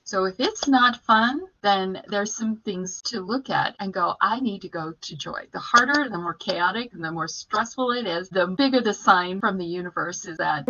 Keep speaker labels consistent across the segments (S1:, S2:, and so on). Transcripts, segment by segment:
S1: So if it's not fun, then there's some things to look at and go, I need to go to joy. The harder, the more chaotic, and the more stressful it is, the bigger the sign from the universe is that.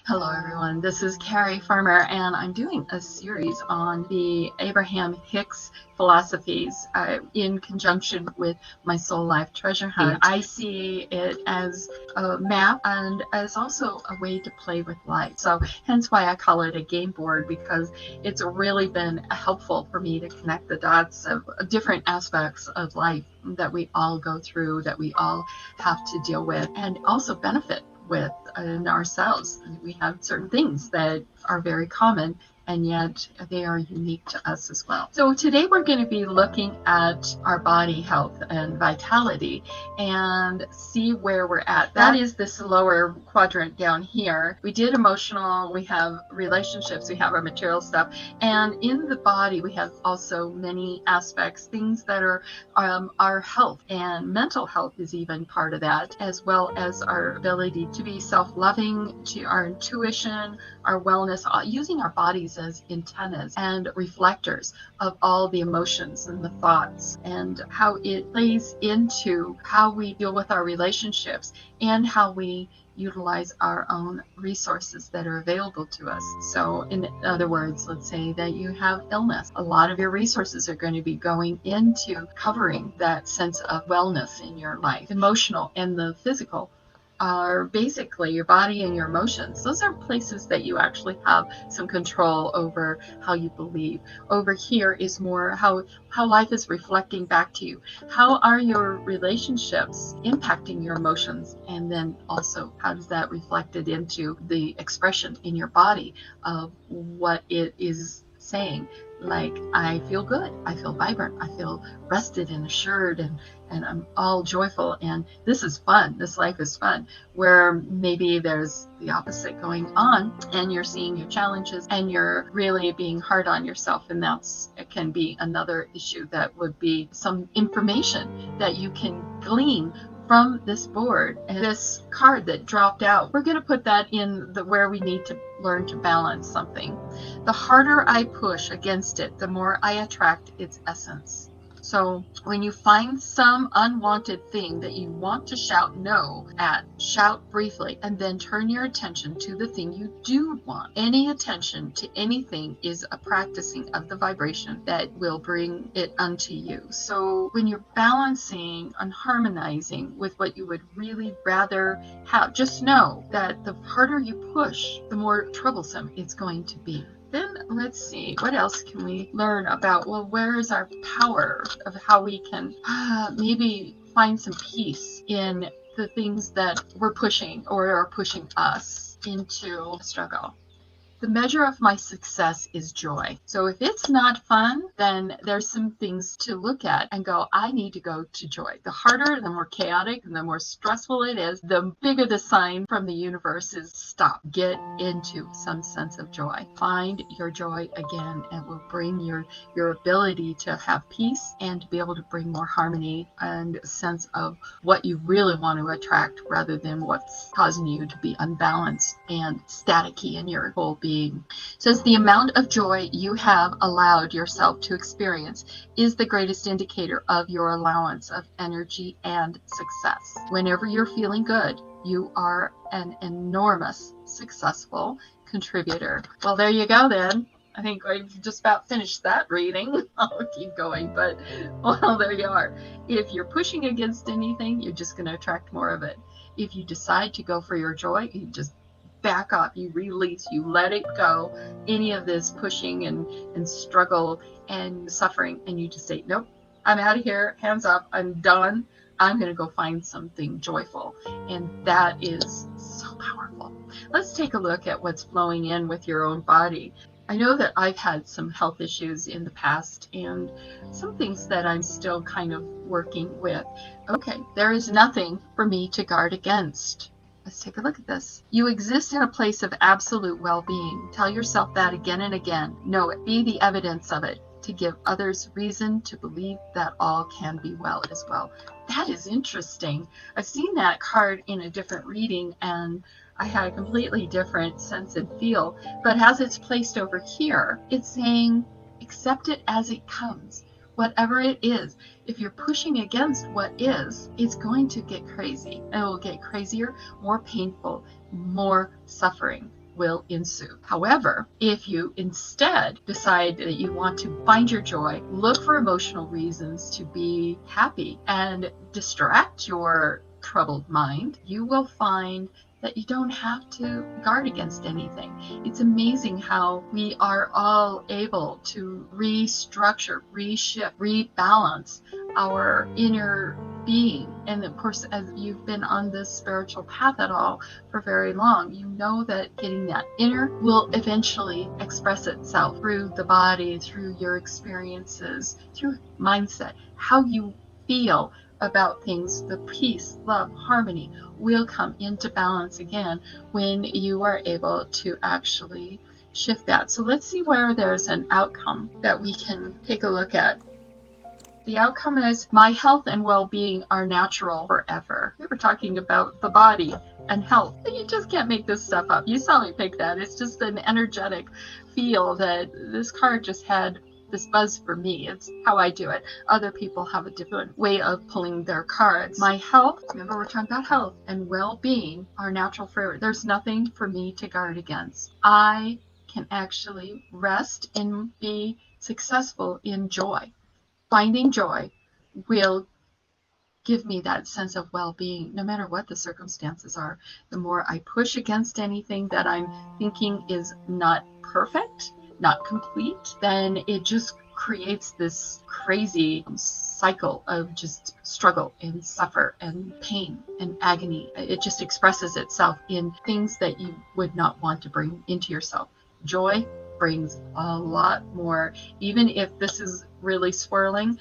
S1: Hello everyone, this is Carrie Farmer and I'm doing a series on the Abraham Hicks philosophies in conjunction with my Soul Life Treasure Hunt. I see it as a map and as also a way to play with life. So hence why I call it a game board, because it's really been helpful for me to connect the dots of different aspects of life that we all go through, that we all have to deal with, and also benefit with in ourselves. We have certain things that are very common, and yet they are unique to us as well. So today we're going to be looking at our body health and vitality and see where we're at. That is this lower quadrant down here. We did emotional, we have relationships, we have our material stuff, and in the body we have also many aspects, things that are our health, and mental health is even part of that, as well as our ability to be self-loving, to our intuition, our wellness, using our bodies as antennas and reflectors of all the emotions and the thoughts, and how it plays into how we deal with our relationships and how we utilize our own resources that are available to us. So in other words, let's say that you have illness. A lot of your resources are going to be going into covering that sense of wellness in your life. Emotional and the physical are basically your body and your emotions. Those are places that you actually have some control over how you believe. Over here is more how life is reflecting back to you. How are your relationships impacting your emotions? And then also, how does that reflected into the expression in your body of what it is saying? Like, I feel good, I feel vibrant, I feel rested and assured, and I'm all joyful, and this is fun, this life is fun. Where maybe there's the opposite going on, and you're seeing your challenges and you're really being hard on yourself, and it can be another issue. That would be some information that you can glean from this board and this card that dropped out. We're going to put that in where we need to learn to balance something. The harder I push against it, the more I attract its essence. So when you find some unwanted thing that you want to shout no at, shout briefly, and then turn your attention to the thing you do want. Any attention to anything is a practicing of the vibration that will bring it unto you. So when you're balancing and harmonizing with what you would really rather have, just know that the harder you push, the more troublesome it's going to be. Then let's see, what else can we learn about, well, where is our power of how we can maybe find some peace in the things that we're pushing or are pushing us into a struggle. The measure of my success is joy. So if it's not fun, then there's some things to look at and go, I need to go to joy. The harder, the more chaotic, and the more stressful it is, the bigger the sign from the universe is stop. Get into some sense of joy. Find your joy again, and will bring your ability to have peace and to be able to bring more harmony and a sense of what you really want to attract, rather than what's causing you to be unbalanced and staticky in your whole being. It says the amount of joy you have allowed yourself to experience is the greatest indicator of your allowance of energy and success. Whenever you're feeling good, you are an enormous successful contributor. Well, there you go then. I think I've just about finished that reading. I'll keep going, but well, there you are. If you're pushing against anything, you're just going to attract more of it. If you decide to go for your joy, you just back up, you release, you let it go, any of this pushing and struggle and suffering, and you just say, nope, I'm out of here, hands up, I'm done, I'm going to go find something joyful. And that is so powerful. Let's take a look at what's flowing in with your own body. I know that I've had some health issues in the past, and some things that I'm still kind of working with. Okay, there is nothing for me to guard against. Let's take a look at this. You exist in a place of absolute well-being. Tell yourself that again and again. Know it. Be the evidence of it. to give others reason to believe that all can be well as well. That is interesting. I've seen that card in a different reading, and I had a completely different sense and feel. But as it's placed over here, it's saying, accept it as it comes. Whatever it is, if you're pushing against what is, it's going to get crazy. It will get crazier, more painful, more suffering will ensue. However, if you instead decide that you want to find your joy, look for emotional reasons to be happy, and distract your troubled mind, you will find that you don't have to guard against anything. It's amazing how we are all able to restructure, reshift, rebalance our inner being. And of course, as you've been on this spiritual path at all for very long, you know that getting that inner will eventually express itself through the body, through your experiences, through mindset, how you feel about things. The peace, love, harmony will come into balance again when you are able to actually shift that. So let's see where there's an outcome that we can take a look at. The outcome is, my health and well-being are natural forever. We were talking about the body and health. You just can't make this stuff up. You saw me pick that. It's just an energetic feel that this card just had this buzz for me. It's how I do it. Other people have a different way of pulling their cards. My health, remember we're talking about health, and well-being are natural forever. There's nothing for me to guard against. I can actually rest and be successful in joy. Finding joy will give me that sense of well-being no matter what the circumstances are. The more I push against anything that I'm thinking is not perfect, not complete, then it just creates this crazy cycle of just struggle and suffer and pain and agony. It just expresses itself in things that you would not want to bring into yourself. Joy brings a lot more. Even if this is really swirling,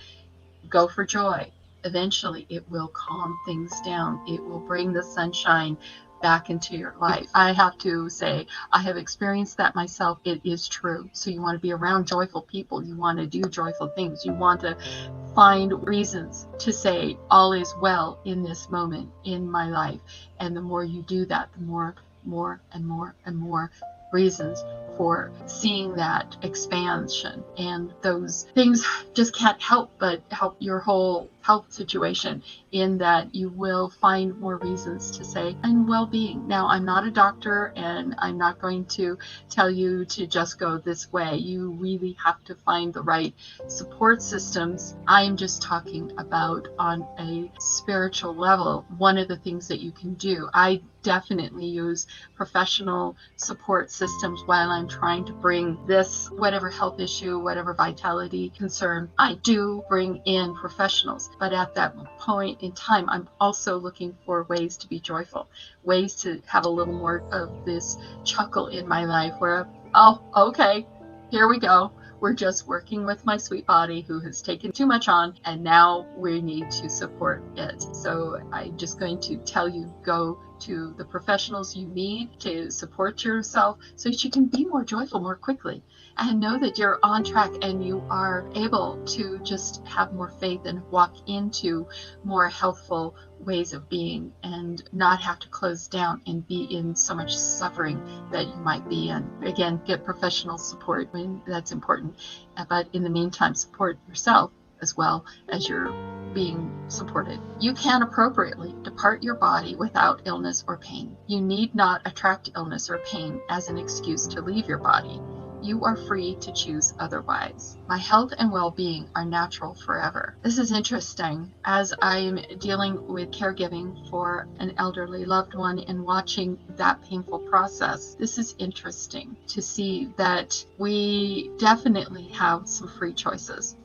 S1: go for joy. Eventually it will calm things down. It will bring the sunshine back into your life. I have to say, I have experienced that myself. It is true. So you want to be around joyful people. You want to do joyful things. You want to find reasons to say all is well in this moment in my life. And the more you do that, the more and more reasons for seeing that expansion. And those things just can't help but help your whole health situation, in that you will find more reasons to say, and well-being. Now, I'm not a doctor, and I'm not going to tell you to just go this way. You really have to find the right support systems. I'm just talking about on a spiritual level, one of the things that you can do. I definitely use professional support systems while I'm trying to bring this, whatever health issue, whatever vitality concern, I do bring in professionals. But at that point in time, I'm also looking for ways to be joyful, ways to have a little more of this chuckle in my life where, oh, okay, here we go. We're just working with my sweet body who has taken too much on, and now we need to support it. So I'm just going to tell you, go to the professionals you need to support yourself so that you can be more joyful more quickly, and know that you're on track and you are able to just have more faith and walk into more healthful ways of being, and not have to close down and be in so much suffering that you might be in. Again, get professional support when that's important, but in the meantime, support yourself as well as you're being supported. You can appropriately depart your body without illness or pain. You need not attract illness or pain as an excuse to leave your body. You are free to choose otherwise. My health and well-being are natural forever. This is interesting. As I'm dealing with caregiving for an elderly loved one and watching that painful process, this is interesting to see that we definitely have some free choices.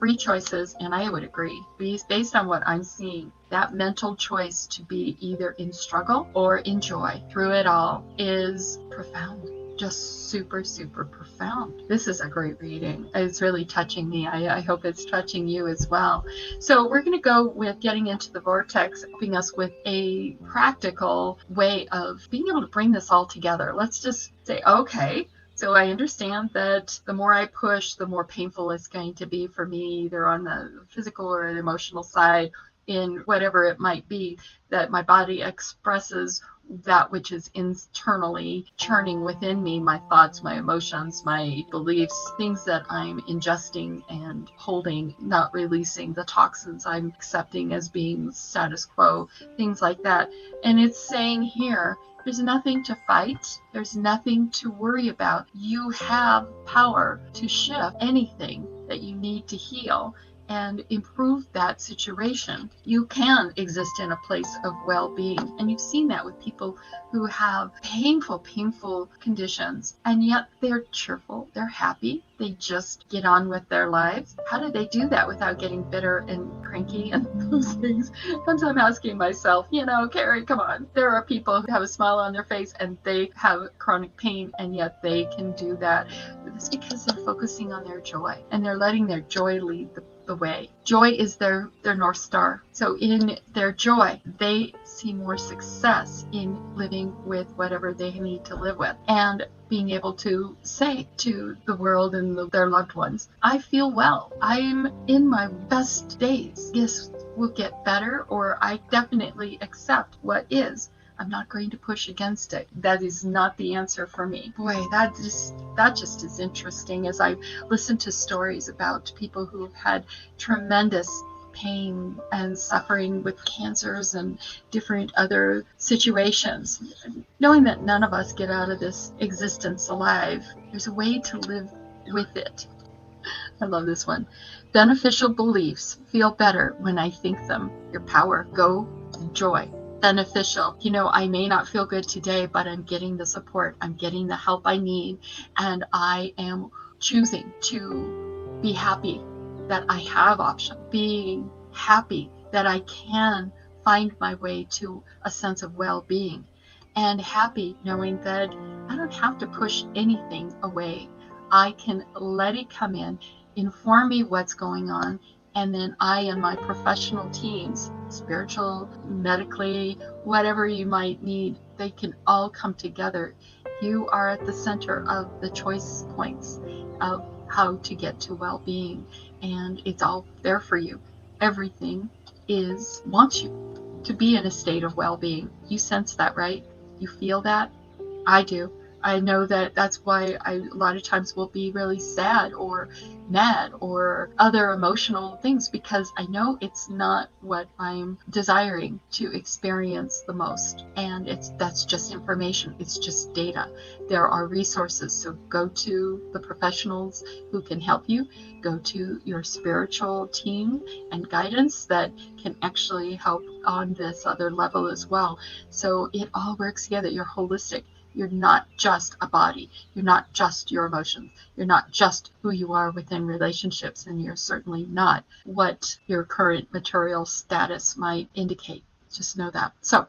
S1: And I would agree, based on what I'm seeing, that mental choice to be either in struggle or in joy through it all is profound. Just super, super profound. This is a great reading. It's really touching me. I hope it's touching you as well. So we're going to go with getting into the Vortex, helping us with a practical way of being able to bring this all together. Let's just say, okay, So I understand that the more I push, the more painful it's going to be for me, either on the physical or the emotional side, in whatever it might be, that my body expresses that which is internally churning within me, my thoughts, my emotions, my beliefs, things that I'm ingesting and holding, not releasing, the toxins I'm accepting as being status quo, things like that. And it's saying here, there's nothing to fight. There's nothing to worry about. You have power to shift anything that you need to heal and improve that situation. You can exist in a place of well-being. And you've seen that with people who have painful conditions, and yet they're cheerful, they're happy, they just get on with their lives. How do they do that without getting bitter and cranky and those things? Sometimes I'm asking myself, Carrie, come on. There are people who have a smile on their face and they have chronic pain, and yet they can do that. It's because they're focusing on their joy and they're letting their joy lead the way. Joy is their North Star. So in their joy, they see more success in living with whatever they need to live with, and being able to say to the world and their loved ones, I feel well. I'm in my best days. Yes, will get better, or I definitely accept what is. I'm not going to push against it. That is not the answer for me. Boy, that just is interesting as I listen to stories about people who have had tremendous pain and suffering with cancers and different other situations. Knowing that none of us get out of this existence alive, there's a way to live with it. I love this one. Beneficial beliefs feel better when I think them. Your power, go, joy. Beneficial. I may not feel good today, but I'm getting the support. I'm getting the help I need. And I am choosing to be happy that I have options. Being happy that I can find my way to a sense of well-being. And happy knowing that I don't have to push anything away. I can let it come in, inform me what's going on, and then I and my professional teams, spiritual, medically, whatever you might need, they can all come together. You are at the center of the choice points of how to get to well-being, and it's all there for you. Everything wants you to be in a state of well-being. You sense that, right? You feel that? I do. I know that's why I a lot of times will be really sad or mad or other emotional things, because I know it's not what I'm desiring to experience the most. And that's just information. It's just data. There are resources. So go to the professionals who can help you. Go to your spiritual team and guidance that can actually help on this other level as well. So it all works together. You're holistic. You're not just a body. You're not just your emotions. You're not just who you are within relationships, and you're certainly not what your current material status might indicate. Just know that. So,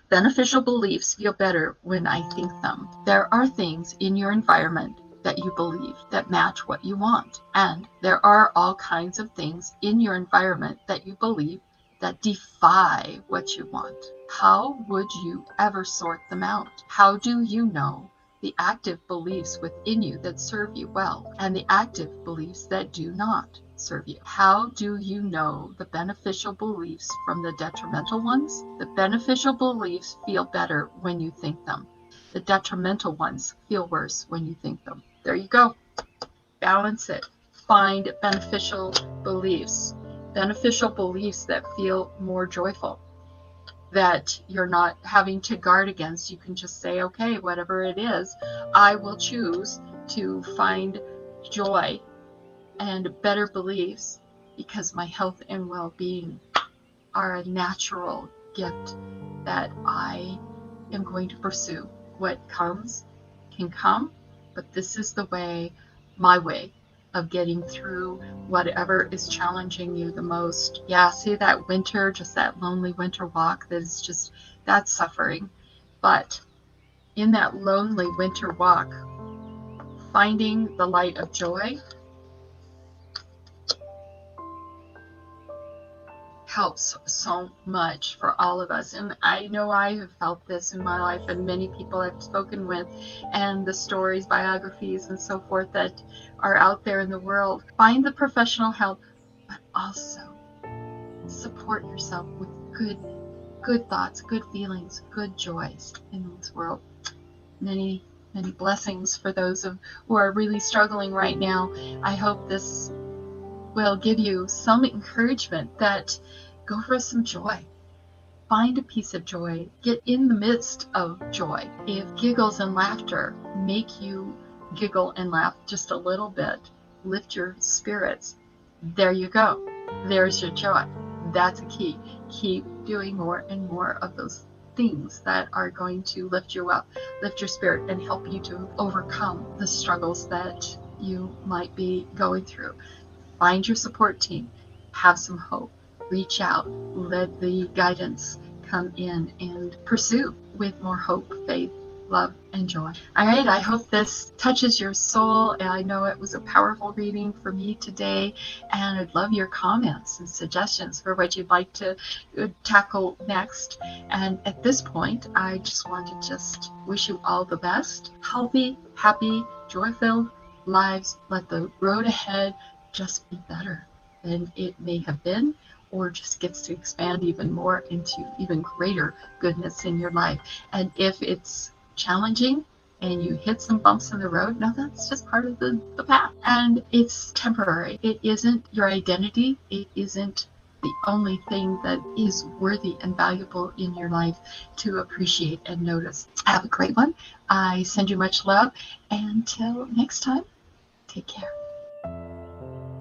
S1: beneficial beliefs feel better when I think them. There are things in your environment that you believe that match what you want. And there are all kinds of things in your environment that you believe that defy what you want. How would you ever sort them out? How do you know the active beliefs within you that serve you well and the active beliefs that do not serve you? How do you know the beneficial beliefs from the detrimental ones? The beneficial beliefs feel better when you think them. The detrimental ones feel worse when you think them. There you go. Balance it. Find beneficial beliefs that feel more joyful, that you're not having to guard against. You can just say, okay, whatever it is, I will choose to find joy and better beliefs, because my health and well-being are a natural gift that I am going to pursue. What comes can come, but this is my way of getting through whatever is challenging you the most. Yeah, see that winter, just that lonely winter walk, that's suffering. But in that lonely winter walk, finding the light of joy helps so much for all of us. And I know I have felt this in my life, and many people I've spoken with, and the stories, biographies, and so forth that are out there in the world. Find the professional help, but also support yourself with good thoughts, good feelings, good joys in this world. Many blessings for those who are really struggling right now. I hope this will give you some encouragement that go for some joy. Find a piece of joy. Get in the midst of joy. If giggles and laughter make you giggle and laugh just a little bit, lift your spirits, there you go. There's your joy. That's a key. Keep doing more and more of those things that are going to lift you up, lift your spirit, and help you to overcome the struggles that you might be going through. Find your support team. Have some hope. Reach out. Let the guidance come in and pursue with more hope, faith, love, and joy. All right, I hope this touches your soul. I know it was a powerful reading for me today, and I'd love your comments and suggestions for what you'd like to tackle next. And at this point, I just want to wish you all the best. Healthy, happy, joy-filled lives. Let the road ahead just be better than it may have been, or just gets to expand even more into even greater goodness in your life. And if it's challenging and you hit some bumps in the road, no, that's just part of the path. And it's temporary. It isn't your identity. It isn't the only thing that is worthy and valuable in your life to appreciate and notice. Have a great one. I send you much love. Until next time, take care.